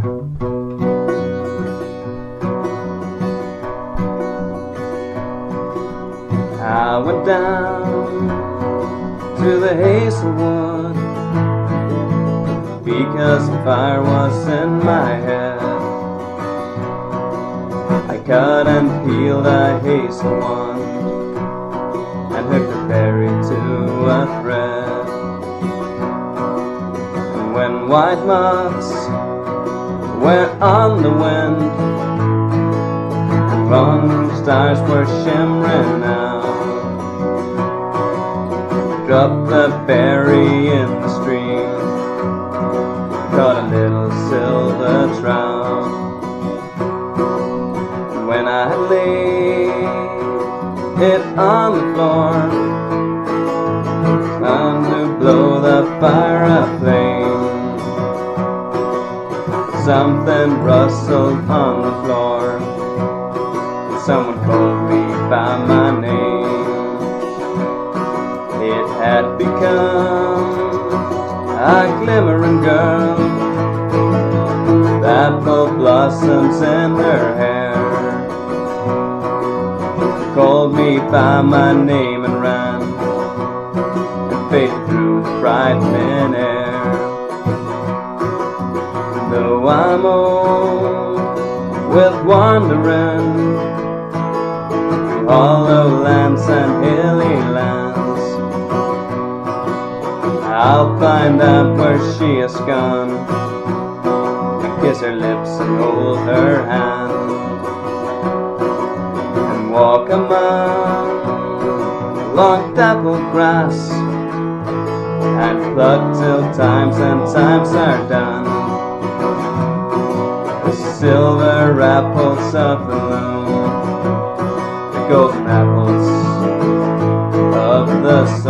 I went down to the Hazelwood because the fire was in my head. I cut and peeled a hazelwood and hooked a berry to a thread. And when white moths were on the wind and wrong stars were shimmering out, dropped the berry in the stream, caught a little silver trout. And when I laid it on the floor, time to blow the fire aflame, something rustled on the floor, and someone called me by my name. It had become a glimmering girl, with apple blossoms in her hair. She called me by my name and ran and faded through the brightening air. Though I'm old with wandering through hollow lands and hilly lands, I'll find out where she has gone and kiss her lips and hold her hand and walk among long dappled grass and pluck till times and times are done the silver apples of the moon, the golden apples of the sun.